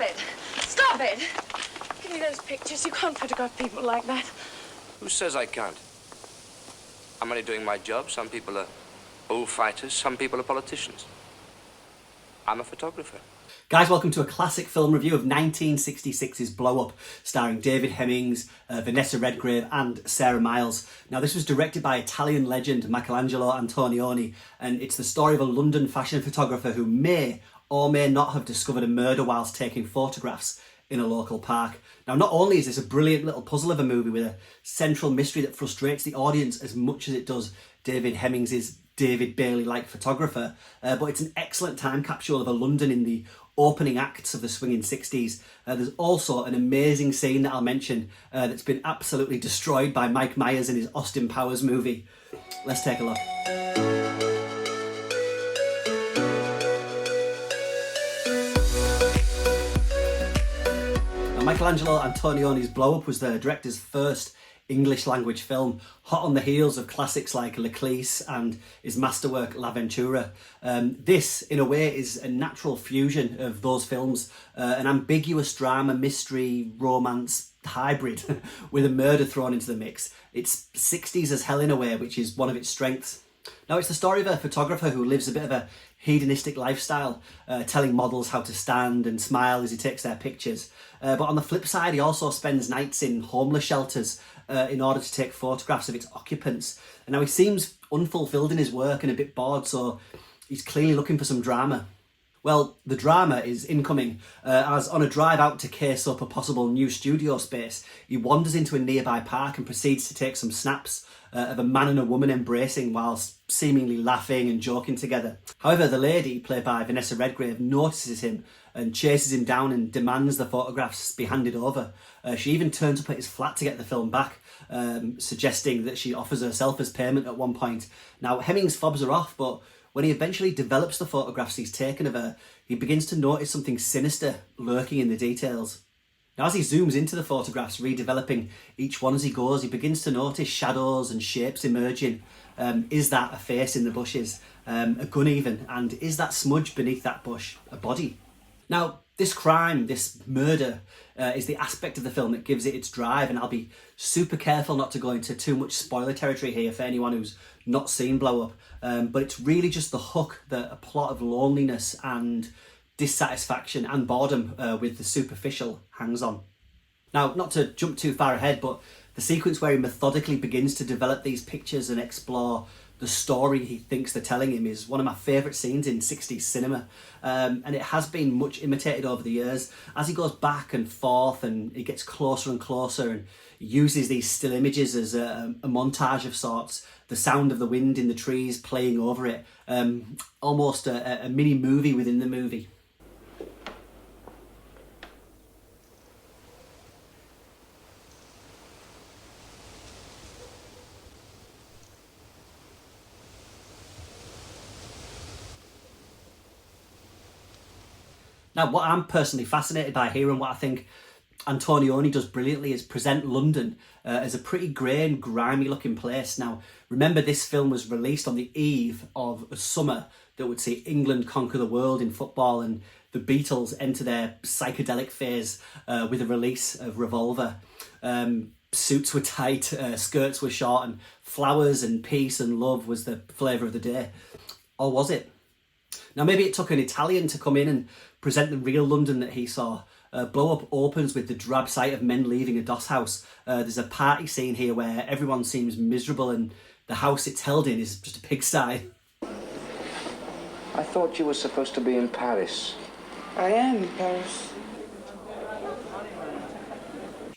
it! Stop it! Give me those pictures. You can't photograph people like that. Who says I can't? I'm only doing my job. Some people are bullfighters, some people are politicians. I'm a photographer. Guys, welcome to a classic film review of 1966's Blow Up, starring David Hemmings, Venessa Redgrave and Sarah Miles. Now, this was directed by Italian legend Michelangelo Antonioni, and it's the story of a London fashion photographer who may or may not have discovered a murder whilst taking photographs in a local park. Now, not only is this a brilliant little puzzle of a movie with a central mystery that frustrates the audience as much as it does David Hemmings' David Bailey-like photographer, but it's an excellent time capsule of a London in the opening acts of the swinging 60s. There's also an amazing scene that I'll mention that's been absolutely destroyed by Mike Myers in his Austin Powers movie. Let's take a look. Now, Michelangelo Antonioni's Blow Up was the director's first English language film, hot on the heels of classics like L'Eclisse and his masterwork L'Avventura. This, in a way, is a natural fusion of those films, an ambiguous drama, mystery, romance hybrid with a murder thrown into the mix. It's 60s as hell in a way, which is one of its strengths. Now, it's the story of a photographer who lives a bit of a hedonistic lifestyle, telling models how to stand and smile as he takes their pictures. But on the flip side, he also spends nights in homeless shelters in order to take photographs of its occupants. And now he seems unfulfilled in his work and a bit bored, so he's clearly looking for some drama. Well, the drama is incoming, as on a drive out to case up a possible new studio space, he wanders into a nearby park and proceeds to take some snaps of a man and a woman embracing whilst seemingly laughing and joking together. However, the lady, played by Venessa Redgrave, notices him and chases him down and demands the photographs be handed over. She even turns up at his flat to get the film back, suggesting that she offers herself as payment at one point. Now, Hemmings fobs her off, but when he eventually develops the photographs he's taken of her, he begins to notice something sinister lurking in the details. Now, as he zooms into the photographs, redeveloping each one as he goes, he begins to notice shadows and shapes emerging. Is that a face in the bushes? A gun even? And is that smudge beneath that bush a body? Now, this crime, this murder, is the aspect of the film that gives it its drive, and I'll be super careful not to go into too much spoiler territory here for anyone who's not seen Blow Up, but it's really just the hook that a plot of loneliness and dissatisfaction and boredom with the superficial hangs on. Now, not to jump too far ahead, but the sequence where he methodically begins to develop these pictures and explore the story he thinks they're telling him is one of my favourite scenes in 60s cinema, and it has been much imitated over the years. As he goes back and forth and it gets closer and closer and uses these still images as a montage of sorts, the sound of the wind in the trees playing over it, almost a mini movie within the movie. Now, what I'm personally fascinated by here and what I think Antonioni does brilliantly is present London as a pretty grey and grimy looking place. Now, remember, this film was released on the eve of a summer that would see England conquer the world in football and the Beatles enter their psychedelic phase with the release of Revolver. Suits were tight, skirts were short, and flowers and peace and love was the flavour of the day. Or was it? Now, maybe it took an Italian to come in and present the real London that he saw. Blow Up opens with the drab sight of men leaving a doss house. There's a party scene here where everyone seems miserable and the house it's held in is just a pigsty. I thought you were supposed to be in Paris. I am in Paris.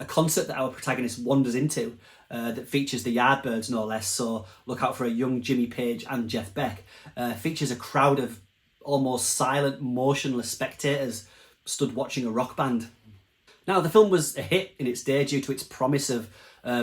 A concert that our protagonist wanders into that features the Yardbirds, no less, so look out for a young Jimmy Page and Jeff Beck, features a crowd of almost silent, motionless spectators stood watching a rock band. Now, the film was a hit in its day due to its promise of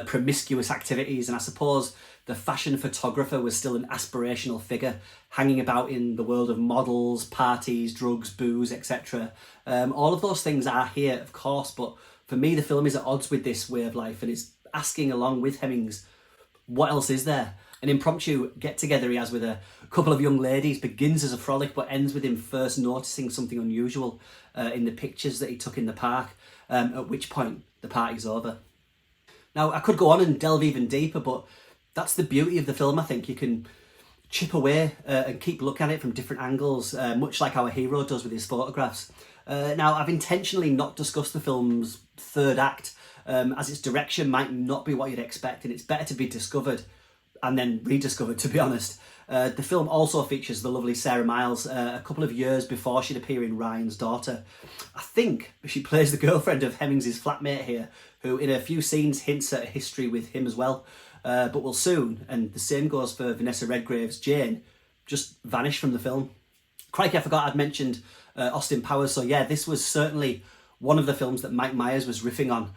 promiscuous activities, and I suppose the fashion photographer was still an aspirational figure, hanging about in the world of models, parties, drugs, booze, etc. All of those things are here, of course, but for me, the film is at odds with this way of life, and it's asking, along with Hemmings, what else is there? An impromptu get-together he has with a couple of young ladies begins as a frolic but ends with him first noticing something unusual in the pictures that he took in the park, at which point the party's over. Now, I could go on and delve even deeper, but that's the beauty of the film, I think. You can chip away and keep looking at it from different angles, much like our hero does with his photographs. Now, I've intentionally not discussed the film's third act, as its direction might not be what you'd expect, and it's better to be discovered and then rediscovered, to be honest. The film also features the lovely Sarah Miles, a couple of years before she'd appear in Ryan's Daughter. I think she plays the girlfriend of Hemmings' flatmate here, who in a few scenes hints at a history with him as well, but will soon, and the same goes for Venessa Redgrave's Jane, just vanish from the film. Crikey, I forgot I'd mentioned Austin Powers, so yeah, this was certainly one of the films that Mike Myers was riffing on.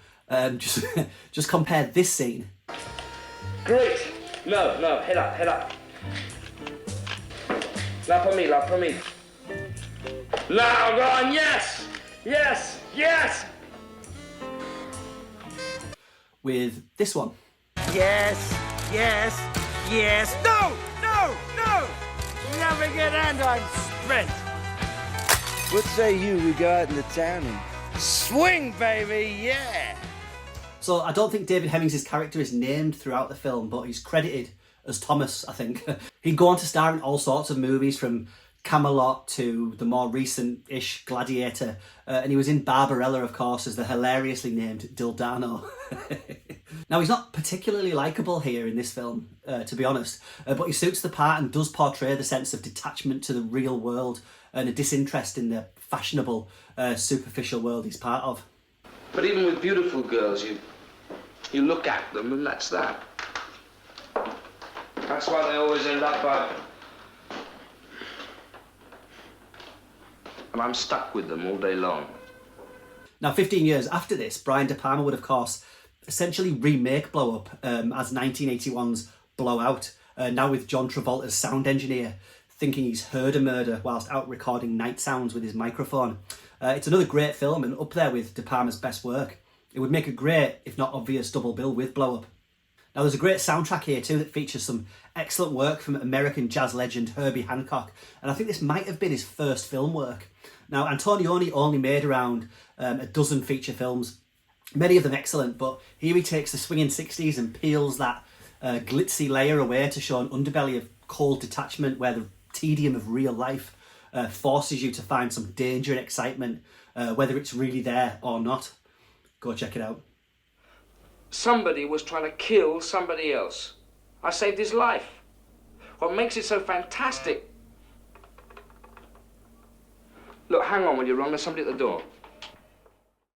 Just compare this scene. Great! No, head up. Lap on me. Now, go on, yes! With this one. Yes. No! Never get end on sprint. What say we go out in the town and swing, baby, yeah! So I don't think David Hemmings' character is named throughout the film, but he's credited as Thomas, I think. He'd go on to star in all sorts of movies, from Camelot to the more recent-ish Gladiator, and he was in Barbarella, of course, as the hilariously named Dildano. Now, he's not particularly likeable here in this film, to be honest, but he suits the part and does portray the sense of detachment to the real world and a disinterest in the fashionable, superficial world he's part of. But even with beautiful girls, you look at them and that's that. That's why they always end up by... And I'm stuck with them all day long. Now, 15 years after this, Brian De Palma would, of course, essentially remake Blow Up as 1981's Blowout, now with John Travolta's sound engineer, thinking he's heard a murder whilst out recording night sounds with his microphone. It's another great film and up there with De Palma's best work. It would make a great, if not obvious, double bill with Blow Up. Now, there's a great soundtrack here too that features some excellent work from American jazz legend Herbie Hancock, and I think this might have been his first film work. Now, Antonioni only made around a dozen feature films, many of them excellent, but here he takes the swinging 60s and peels that glitzy layer away to show an underbelly of cold detachment where the tedium of real life forces you to find some danger and excitement, whether it's really there or not. Go check it out. Somebody was trying to kill somebody else. I saved his life. What makes it so fantastic... Look, hang on when you run, there's somebody at the door.